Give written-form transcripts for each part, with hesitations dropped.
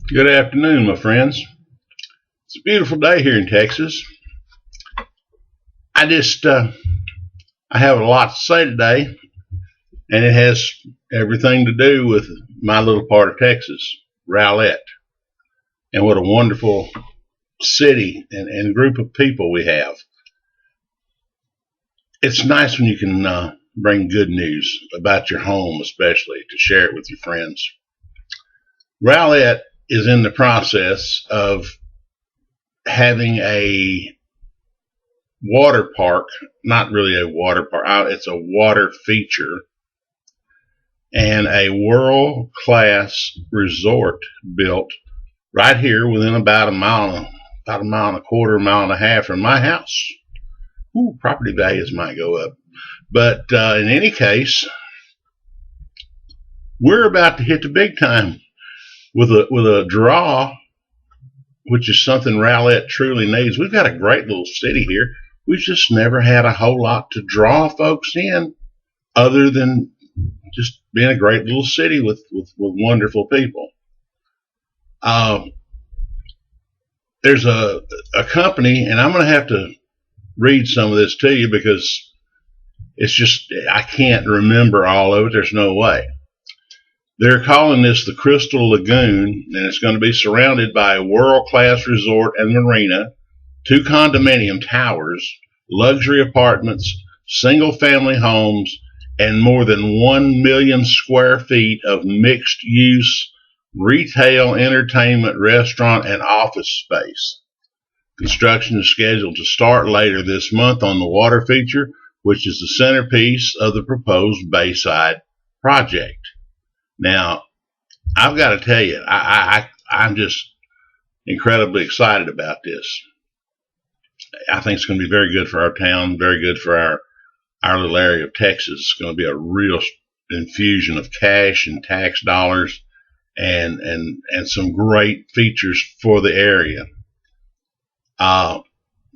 Good afternoon, my friends. It's a beautiful day here in Texas. I have a lot to say today, and it has everything to do with my little part of Texas, Rowlett, and what a wonderful city and group of people we have. It's nice when you can bring good news about your home, especially to share it with your friends. Rowlett is in the process of having a water park, not really a water park, it's a water feature, and a world-class resort built right here within about a mile and a quarter, mile and a half from my house. Ooh, property values might go up. But in any case, we're about to hit the big time with a draw, which is something Rowlett truly needs. We've got a great little city here. We've just never had a whole lot to draw folks in other than just being a great little city with wonderful people. There's a company, and I'm going to have to read some of this to you because it's just, I can't remember all of it. There's no way. They're calling this the Crystal Lagoon, and it's going to be surrounded by a world-class resort and marina, 2 condominium towers, luxury apartments, single-family homes, and more than 1 million square feet of mixed-use retail, entertainment, restaurant, and office space. Construction is scheduled to start later this month on the water feature, which is the centerpiece of the proposed Bayside project. Now, I've got to tell you, I'm just incredibly excited about this. I think it's going to be very good for our town, very good for our little area of Texas. It's going to be a real infusion of cash and tax dollars and some great features for the area.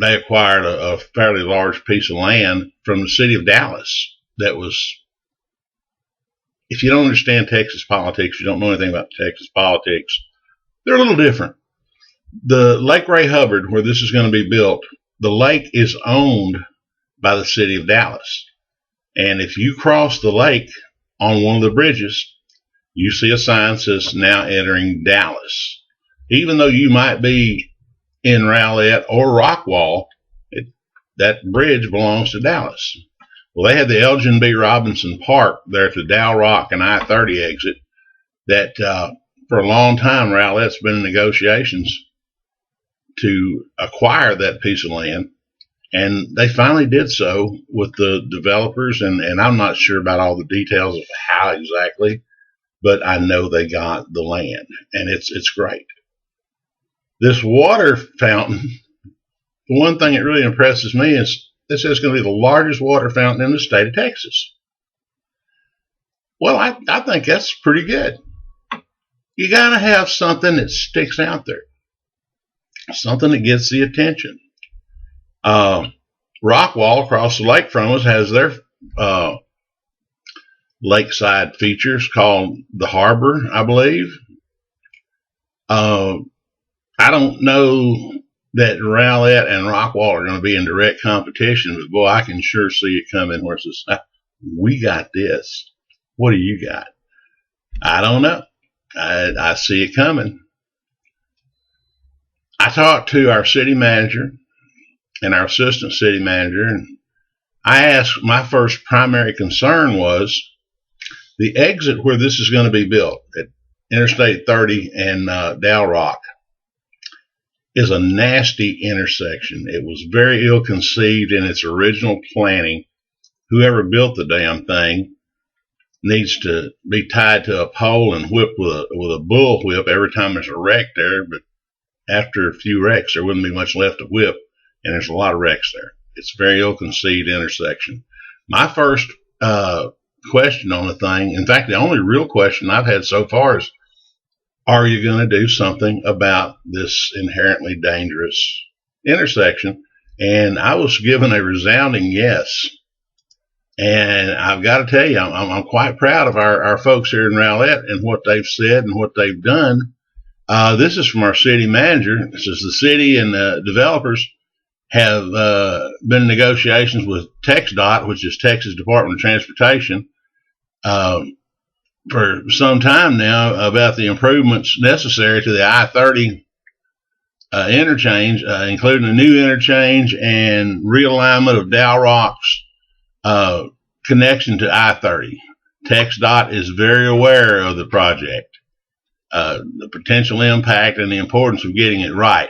They acquired a fairly large piece of land from the city of Dallas that was, if you don't understand Texas politics, you don't know anything about Texas politics, they're a little different. The Lake Ray Hubbard, where this is going to be built, the lake is owned by the city of Dallas. And if you cross the lake on one of the bridges, you see a sign that says now entering Dallas. Even though you might be in Rowlett or Rockwall, that bridge belongs to Dallas. Well, they had the Elgin B. Robinson Park there at the Dow Rock and I-30 exit that for a long time Rowlett's been in negotiations to acquire that piece of land, and they finally did so with the developers, and I'm not sure about all the details of how exactly, but I know they got the land, and it's great. This water fountain, the one thing that really impresses me is this is going to be the largest water fountain in the state of Texas. Well, I think that's pretty good. You got to have something that sticks out there, something that gets the attention. Rockwall, across the lake from us, has their lakeside features called the Harbor, I believe. I don't know that Rowlett and Rockwall are going to be in direct competition, but boy, I can sure see it coming where it says, we got this. What do you got? I don't know. I see it coming. I talked to our city manager and our assistant city manager, and I asked, my first primary concern was the exit where this is going to be built at Interstate 30 and Dow Rock is a nasty intersection. It was very ill conceived in its original planning. Whoever built the damn thing needs to be tied to a pole and whipped with a bull whip every time there's a wreck there. But after a few wrecks, there wouldn't be much left to whip, and there's a lot of wrecks there. It's a very ill conceived intersection. My first question on the thing, in fact, the only real question I've had so far is, are you going to do something about this inherently dangerous intersection? And I was given a resounding yes. And I've got to tell you, I'm quite proud of our folks here in Rowlett and what they've said and what they've done. This is from our city manager. It says the city and developers have been in negotiations with TxDOT, which is Texas Department of Transportation, for some time now about the improvements necessary to the I-30 interchange, including a new interchange and realignment of Dow Rock's connection to I-30. TxDOT is very aware of the project, the potential impact, and the importance of getting it right.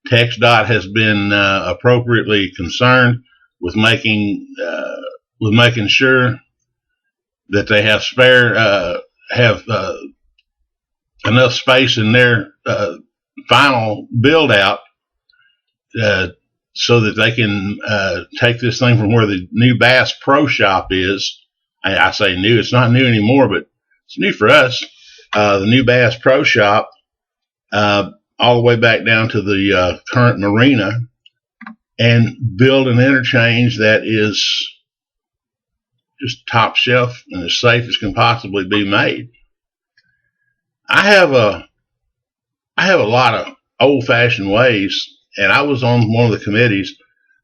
TxDOT has been appropriately concerned with making sure that they have enough space in their final build out so that they can take this thing from where the new Bass Pro Shop is. I say new, it's not new anymore, but it's new for us. The new Bass Pro Shop, all the way back down to the current marina, and build an interchange that is just top shelf and as safe as can possibly be made. I have a lot of old-fashioned ways, and I was on one of the committees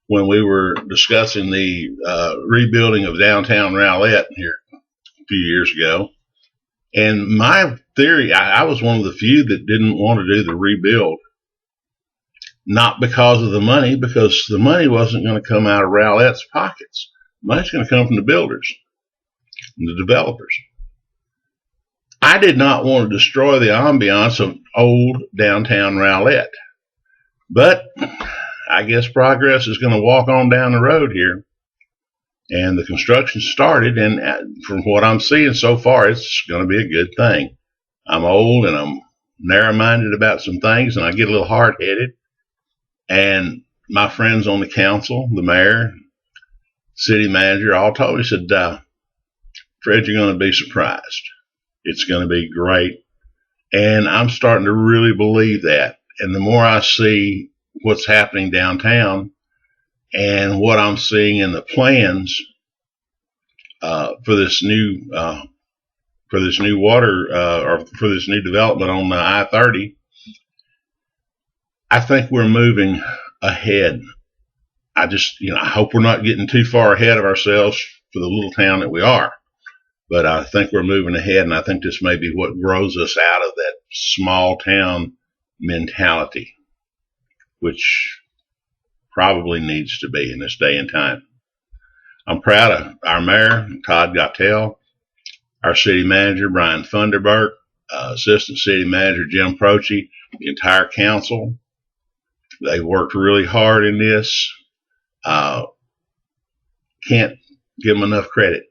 when we were discussing the rebuilding of downtown Rowlett here a few years ago. And my theory, I was one of the few that didn't want to do the rebuild. Not because of the money, because the money wasn't going to come out of Rowlett's pockets. Money's going to come from the builders and the developers. I did not want to destroy the ambiance of old downtown Rowlett. But I guess progress is going to walk on down the road here. And the construction started, and from what I'm seeing so far, it's going to be a good thing. I'm old and I'm narrow-minded about some things, and I get a little hard-headed. And my friends on the council, the mayor, city manager, all told me, said, Fred, you're going to be surprised. It's going to be great. And I'm starting to really believe that. And the more I see what's happening downtown and what I'm seeing in the plans for this new water or for this new development on the I-30, I think we're moving ahead. I hope we're not getting too far ahead of ourselves for the little town that we are. But I think we're moving ahead, and I think this may be what grows us out of that small town mentality, which probably needs to be in this day and time. I'm proud of our mayor, Todd Gottel, our city manager, Brian Funderburk, assistant city manager, Jim Prochi, the entire council. They worked really hard in this. Can't give them enough credit.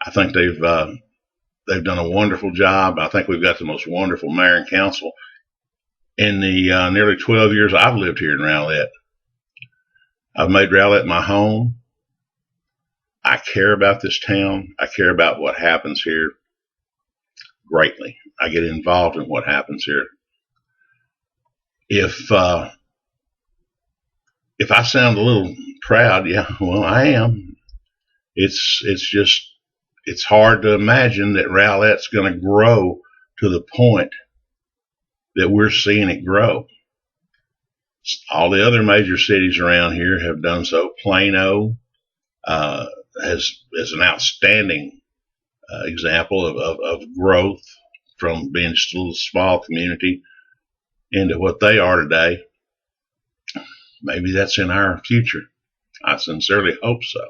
I think they've done a wonderful job. I think we've got the most wonderful mayor and council in the nearly 12 years I've lived here in Rowlett. I've made Rowlett my home. I care about this town. I care about what happens here greatly. I get involved in what happens here. If I sound a little proud, yeah, well, I am. It's hard to imagine that Rowlett's going to grow to the point that we're seeing it grow. All the other major cities around here have done so. Plano as an outstanding example of growth from being just a little small community into what they are today. Maybe that's in our future. I sincerely hope so.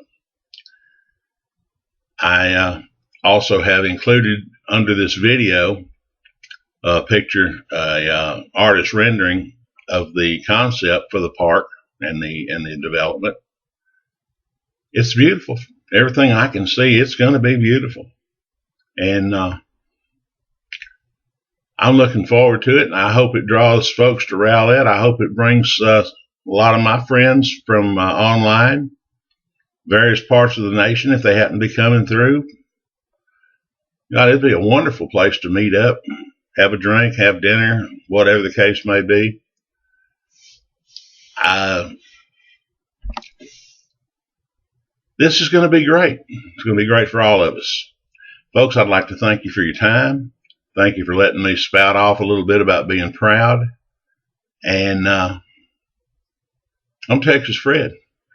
I also have included under this video a picture, artist rendering of the concept for the park and the development. It's beautiful. Everything I can see, it's going to be beautiful. And I'm looking forward to it, and I hope it draws folks to Rowlett. I hope it brings a lot of my friends from online, various parts of the nation, if they happen to be coming through. God, it'd be a wonderful place to meet up, have a drink, have dinner, whatever the case may be. This is going to be great. It's going to be great for all of us. Folks, I'd like to thank you for your time. Thank you for letting me spout off a little bit about being proud. And I'm TexasFred,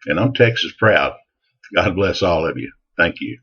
and I'm Texas proud. God bless all of you. Thank you.